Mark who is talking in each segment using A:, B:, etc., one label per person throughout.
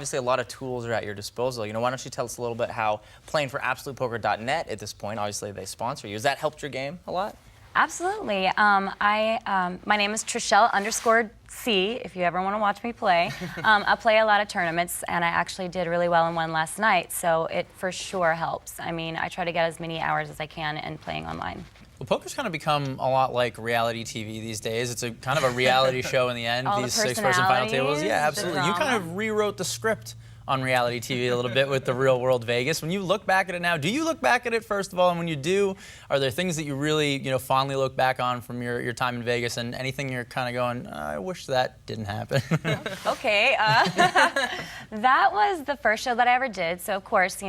A: Obviously, a lot of tools are at your disposal. You know, why don't you tell us a little bit how playing for Poker2Nite at this point, obviously they sponsor you. Has that helped your game a lot?
B: Absolutely. My name is Trishelle_C, if you ever want to watch me play. I play a lot of tournaments, and I actually did really well in one last night, so it for sure helps. I mean, I try to get as many hours as I can in playing online.
C: Well, poker's kind of become a lot like reality TV these days. It's a kind of a reality show in the end.
B: All
C: these
B: the
C: six-person final tables. Yeah,
B: the
C: absolutely. You kind of rewrote the script on reality TV a little bit with the Real World Vegas. When you look back at it now, do you look back at it first of all? And when you do, are there things that you really, fondly look back on from your time in Vegas, and anything you're kind of going, I wish that didn't happen?
B: Okay, that was the first show that I ever did. So of course,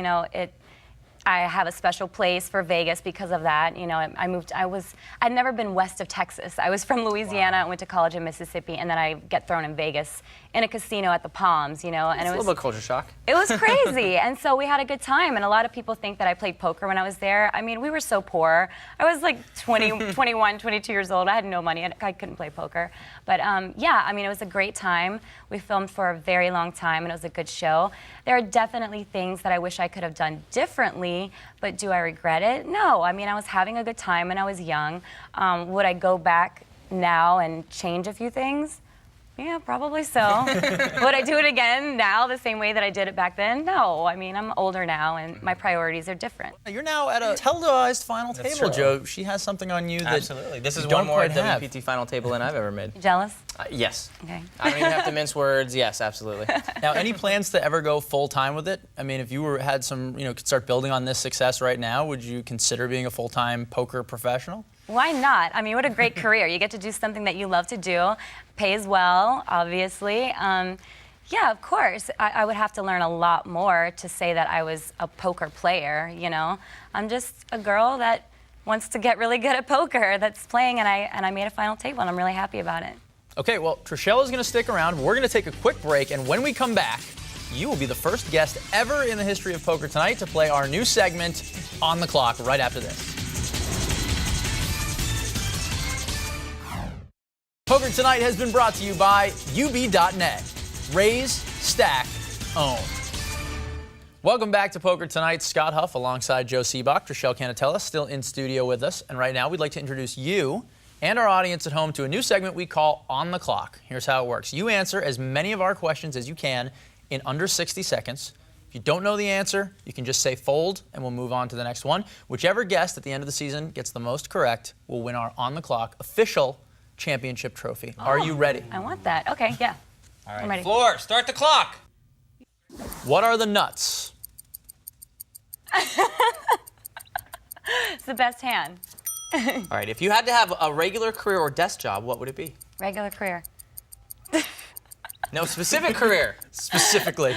B: I have a special place for Vegas because of that. I'd never been west of Texas. I was from Louisiana. Wow. I went to college in Mississippi, and then I get thrown in Vegas in a casino at the Palms, and
A: it was a little bit culture shock.
B: It was crazy, and so we had a good time, and a lot of people think that I played poker when I was there. I mean, we were so poor. I was like 20, 21, 22 years old. I had no money. I couldn't play poker. But yeah, I mean, it was a great time. We filmed for a very long time, and it was a good show. There are definitely things that I wish I could have done differently, but do I regret it? No. I mean, I was having a good time, and I was young. Would I go back now and change a few things? Yeah, probably so. Would I do it again now the same way that I did it back then? No. I mean, I'm older now, and my priorities are different.
C: You're now at a televised final table, Joe. She has something on you that
A: absolutely. This is one more WPT final table than I've ever made.
B: You jealous?
A: Yes.
B: Okay.
A: I don't even have to mince words. Yes, absolutely.
C: Now, any plans to ever go full-time with it? I mean, if you had some, could start building on this success right now, would you consider being a full-time poker professional?
B: Why not? I mean, what a great career. You get to do something that you love to do, pays well, obviously. Yeah, of course. I would have to learn a lot more to say that I was a poker player, I'm just a girl that wants to get really good at poker, that's playing, and I made a final table, and I'm really happy about it.
C: Okay, well, Trishelle is going to stick around. We're going to take a quick break, and when we come back, you will be the first guest ever in the history of Poker2Nite to play our new segment, On the Clock, right after this. Poker2Nite has been brought to you by UB.net. Raise, stack, own. Welcome back to Poker2Nite. Scott Huff alongside Joe Sebok. Trishelle Canatella still in studio with us. And right now we'd like to introduce you and our audience at home to a new segment we call On the Clock. Here's how it works. You answer as many of our questions as you can in under 60 seconds. If you don't know the answer, you can just say fold and we'll move on to the next one. Whichever guest at the end of the season gets the most correct will win our On the Clock official championship trophy. Are you ready?
B: I want that. Okay, yeah.
A: All right,
B: I'm ready.
A: Floor, start the clock.
C: What are the nuts?
B: It's the best hand.
A: All right, if you had to have a regular career or desk job, what would it be?
B: Regular career.
A: No specific career.
C: Specifically.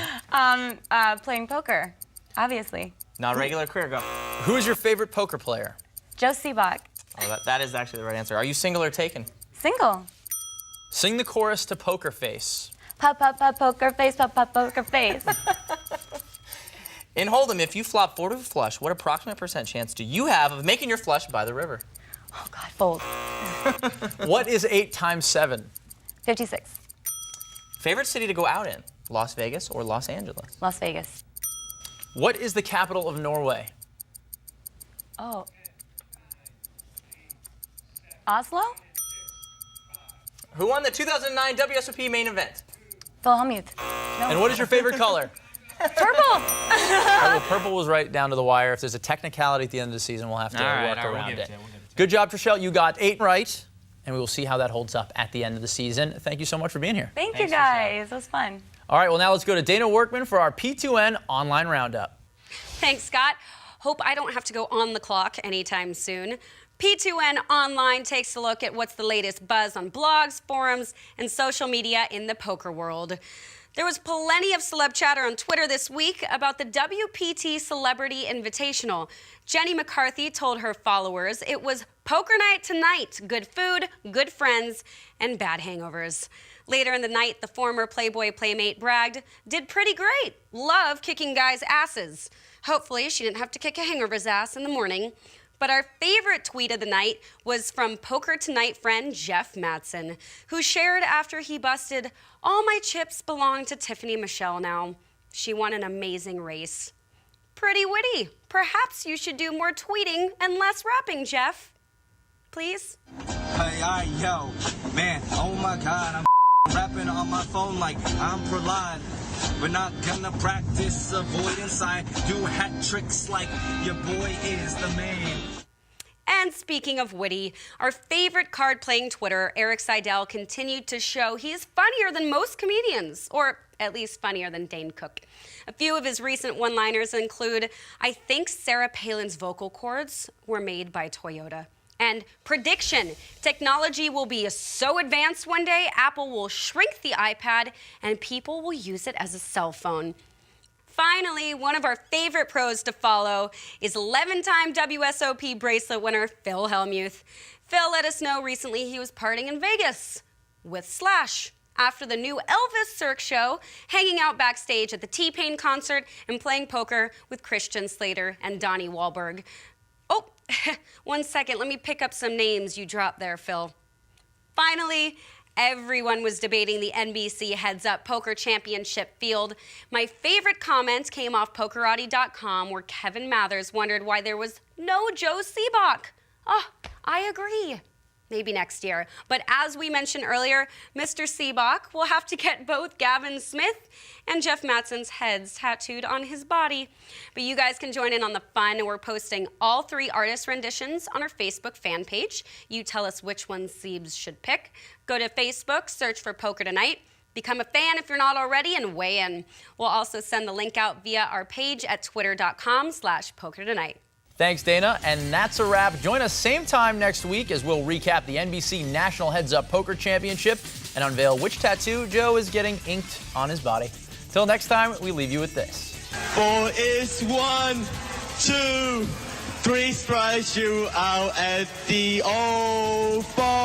B: Playing poker, obviously.
A: Not a regular career, go.
C: Who is your favorite poker player?
B: Joe Sebok.
A: Oh, that is actually the right answer. Are you single or taken?
B: Single.
C: Sing the chorus to Poker Face.
B: Pop, pop, pop, poker face, pop, pop, poker face.
A: In Hold'em, if you flop 4 to a flush, what approximate % chance do you have of making your flush by the river?
B: Oh, God, fold.
C: What is 8 times 7?
B: 56.
A: Favorite city to go out in? Las Vegas or Los Angeles?
B: Las Vegas.
C: What is the capital of Norway?
B: Oh. Oslo?
A: Who won the 2009 WSOP main event?
B: Phil Hellmuth. No.
C: And what is your favorite color?
B: Purple.
C: All right, well, purple was right down to the wire. If there's a technicality at the end of the season, we'll have to work around it. Good job, Trishelle. You got 8 right, and we will see how that holds up at the end of the season. Thank you so much for being here.
B: Thanks, you guys. It was fun.
C: All right, well, now let's go to Dana Workman for our P2N online roundup.
D: Thanks, Scott. Hope I don't have to go on the clock anytime soon. P2N Online takes a look at what's the latest buzz on blogs, forums, and social media in the poker world. There was plenty of celeb chatter on Twitter this week about the WPT Celebrity Invitational. Jenny McCarthy told her followers it was poker night tonight, good food, good friends, and bad hangovers. Later in the night, the former Playboy Playmate bragged, did pretty great, love kicking guys' asses. Hopefully she didn't have to kick a hangover's ass in the morning. But our favorite tweet of the night was from Poker2Nite friend Jeff Madsen, who shared after he busted, all my chips belong to Tiffany Michelle now. She won an amazing race. Pretty witty. Perhaps you should do more tweeting and less rapping, Jeff. Please?
E: Hey, yo, man, oh my God, I'm rapping on my phone like I'm Prahlad. We're not gonna practice avoidance. I do hat tricks like your boy is the man.
D: And speaking of witty, our favorite card-playing Twitter, Eric Seidel, continued to show he is funnier than most comedians, or at least funnier than Dane Cook. A few of his recent one-liners include, I think Sarah Palin's vocal cords were made by Toyota. And prediction, technology will be so advanced one day, Apple will shrink the iPad and people will use it as a cell phone. Finally, one of our favorite pros to follow is 11-time WSOP bracelet winner Phil Hellmuth. Phil let us know recently he was partying in Vegas with Slash after the new Elvis Cirque show, hanging out backstage at the T-Pain concert and playing poker with Christian Slater and Donnie Wahlberg. Oh, 1 second, let me pick up some names you dropped there, Phil. Finally, everyone was debating the NBC Heads Up Poker Championship field. My favorite comment came off Pokerati.com, where Kevin Mathers wondered why there was no Joe Sebok. Oh, I agree. Maybe next year. But as we mentioned earlier, Mr. Sebok will have to get both Gavin Smith and Jeff Mattson's heads tattooed on his body. But you guys can join in on the fun. We're posting all 3 artist renditions on our Facebook fan page. You tell us which one Sebs should pick. Go to Facebook, search for Poker2Nite. Become a fan if you're not already and weigh in. We'll also send the link out via our page at twitter.com/Poker2Nite.
C: Thanks, Dana. And that's a wrap. Join us same time next week as we'll recap the NBC National Heads Up Poker Championship and unveil which tattoo Joe is getting inked on his body. Till next time, we leave you with this.
F: 4 is 1, 2, 3 strikes you out at the old bar.